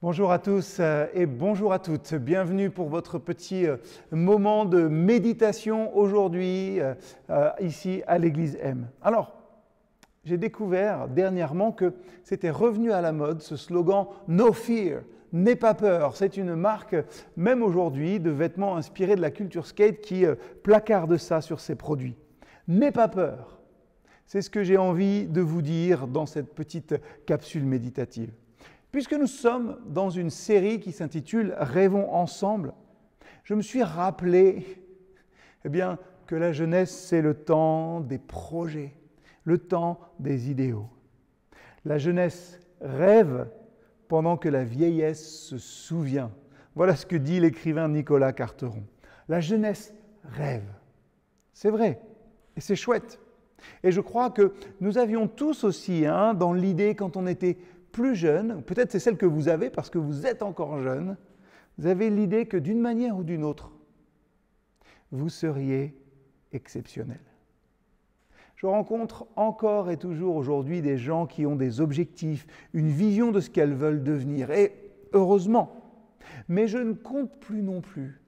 Bonjour à tous et bonjour à toutes. Bienvenue pour votre petit moment de méditation aujourd'hui ici à l'Église M. Alors, j'ai découvert dernièrement que c'était revenu à la mode ce slogan « No fear ». N'aie pas peur. C'est une marque, même aujourd'hui, de vêtements inspirés de la culture skate qui placarde ça sur ses produits. N'aie pas peur. C'est ce que j'ai envie de vous dire dans cette petite capsule méditative. Puisque nous sommes dans une série qui s'intitule « Rêvons ensemble », je me suis rappelé que la jeunesse, c'est le temps des projets, le temps des idéaux. La jeunesse rêve pendant que la vieillesse se souvient. Voilà ce que dit l'écrivain Nicolas Carteron. La jeunesse rêve. C'est vrai, et c'est chouette. Et je crois que nous avions tous aussi, dans l'idée quand on était plus jeune, peut-être c'est celle que vous avez parce que vous êtes encore jeune, vous avez l'idée que d'une manière ou d'une autre, vous seriez exceptionnel. Je rencontre encore et toujours aujourd'hui des gens qui ont des objectifs, une vision de ce qu'elles veulent devenir, et heureusement. Mais je ne compte plus non plus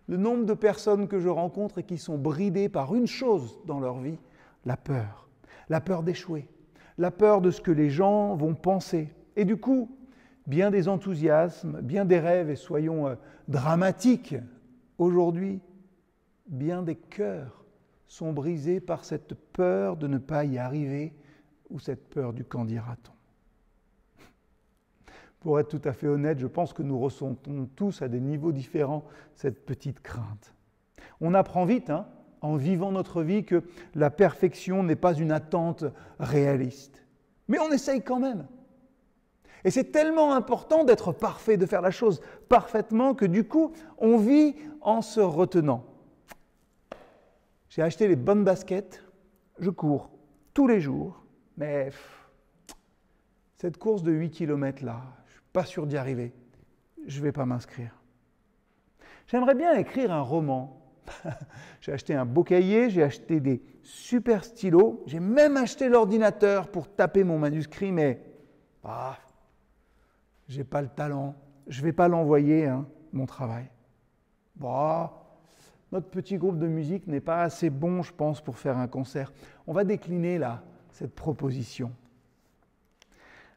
le nombre de personnes que je rencontre et qui sont bridées par une chose dans leur vie, la peur d'échouer, la peur de ce que les gens vont penser. Et du coup, bien des enthousiasmes, bien des rêves, et soyons dramatiques aujourd'hui, bien des cœurs sont brisés par cette peur de ne pas y arriver ou cette peur du qu'en dira-t-on. Pour être tout à fait honnête, je pense que nous ressentons tous à des niveaux différents cette petite crainte. On apprend vite, en vivant notre vie, que la perfection n'est pas une attente réaliste. Mais on essaye quand même. Et c'est tellement important d'être parfait, de faire la chose parfaitement, que du coup, on vit en se retenant. J'ai acheté les bonnes baskets, je cours tous les jours, mais cette course de 8 km là, je ne suis pas sûr d'y arriver, je ne vais pas m'inscrire. J'aimerais bien écrire un roman. J'ai acheté un beau cahier, j'ai acheté des super stylos, j'ai même acheté l'ordinateur pour taper mon manuscrit, mais j'ai pas le talent, je ne vais pas l'envoyer, mon travail. Notre petit groupe de musique n'est pas assez bon, je pense, pour faire un concert. On va décliner là, cette proposition.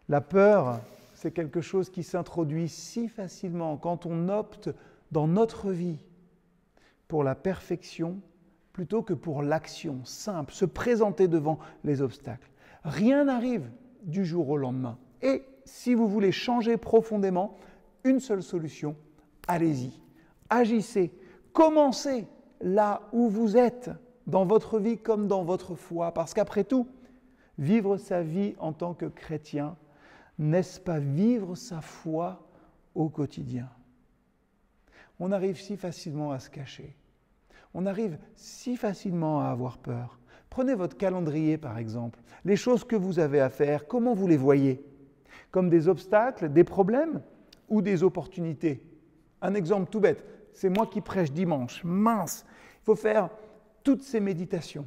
La peur, c'est quelque chose qui s'introduit si facilement quand on opte dans notre vie pour la perfection plutôt que pour l'action simple, se présenter devant les obstacles. Rien n'arrive du jour au lendemain. Et si vous voulez changer profondément, une seule solution, allez-y, agissez. Commencez là où vous êtes, dans votre vie comme dans votre foi, parce qu'après tout, vivre sa vie en tant que chrétien, n'est-ce pas vivre sa foi au quotidien? On arrive si facilement à se cacher, on arrive si facilement à avoir peur. Prenez votre calendrier par exemple, les choses que vous avez à faire, comment vous les voyez? Comme des obstacles, des problèmes ou des opportunités? Un exemple tout bête. C'est moi qui prêche dimanche. Mince, il faut faire toutes ces méditations.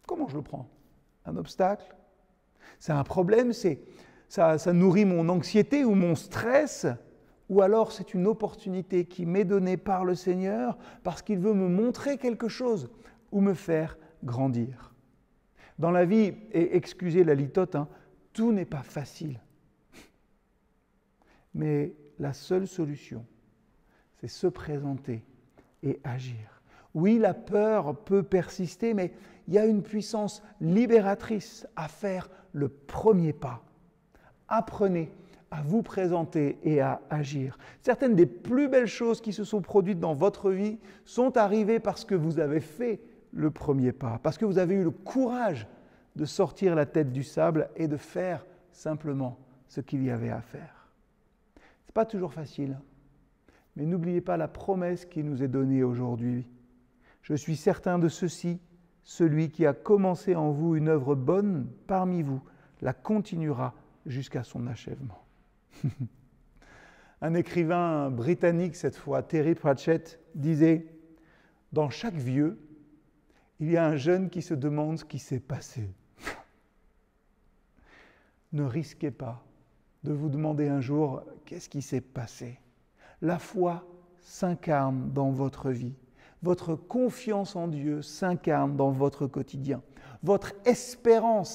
Comment je le prends? Un obstacle? C'est un problème? Ça nourrit mon anxiété ou mon stress? Ou alors c'est une opportunité qui m'est donnée par le Seigneur parce qu'il veut me montrer quelque chose ou me faire grandir? Dans la vie, et excusez la litote, tout n'est pas facile. Mais la seule solution, c'est se présenter et agir. Oui, la peur peut persister, mais il y a une puissance libératrice à faire le premier pas. Apprenez à vous présenter et à agir. Certaines des plus belles choses qui se sont produites dans votre vie sont arrivées parce que vous avez fait le premier pas, parce que vous avez eu le courage de sortir la tête du sable et de faire simplement ce qu'il y avait à faire. Ce n'est pas toujours facile. Mais n'oubliez pas la promesse qui nous est donnée aujourd'hui. Je suis certain de ceci, celui qui a commencé en vous une œuvre bonne parmi vous, la continuera jusqu'à son achèvement. Un écrivain britannique, cette fois Terry Pratchett, disait « Dans chaque vieux, il y a un jeune qui se demande ce qui s'est passé. » Ne risquez pas de vous demander un jour qu'est-ce qui s'est passé. La foi s'incarne dans votre vie. Votre confiance en Dieu s'incarne dans votre quotidien. Votre espérance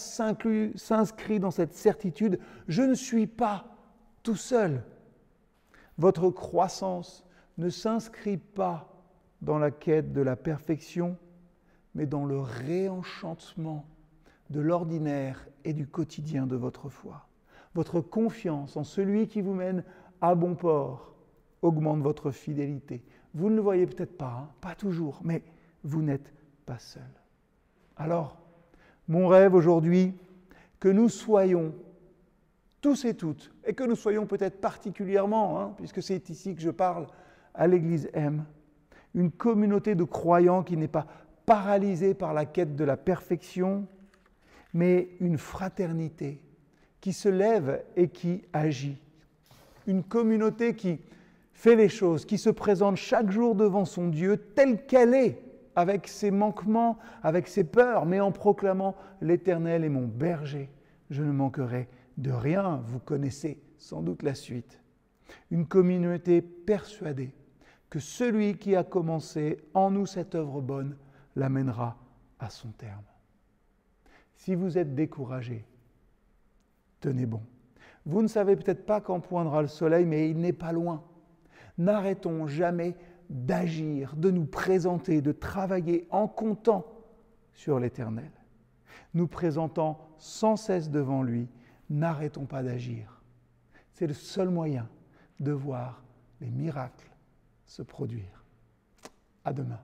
s'inscrit dans cette certitude, je ne suis pas tout seul. Votre croissance ne s'inscrit pas dans la quête de la perfection, mais dans le réenchantement de l'ordinaire et du quotidien de votre foi. Votre confiance en celui qui vous mène à bon port augmente votre fidélité. Vous ne le voyez peut-être pas, pas toujours, mais vous n'êtes pas seul. Alors, mon rêve aujourd'hui, que nous soyons tous et toutes, et que nous soyons peut-être particulièrement, puisque c'est ici que je parle, à l'Église M, une communauté de croyants qui n'est pas paralysée par la quête de la perfection, mais une fraternité qui se lève et qui agit. Une communauté qui fait les choses, qui se présente chaque jour devant son Dieu telle qu'elle est, avec ses manquements, avec ses peurs, mais en proclamant « L'Éternel est mon berger, je ne manquerai de rien ». Vous connaissez sans doute la suite. Une communauté persuadée que celui qui a commencé en nous cette œuvre bonne l'amènera à son terme. Si vous êtes découragé, tenez bon. Vous ne savez peut-être pas quand poindra le soleil, mais il n'est pas loin. N'arrêtons jamais d'agir, de nous présenter, de travailler en comptant sur l'Éternel. Nous présentant sans cesse devant lui, n'arrêtons pas d'agir. C'est le seul moyen de voir les miracles se produire. À demain.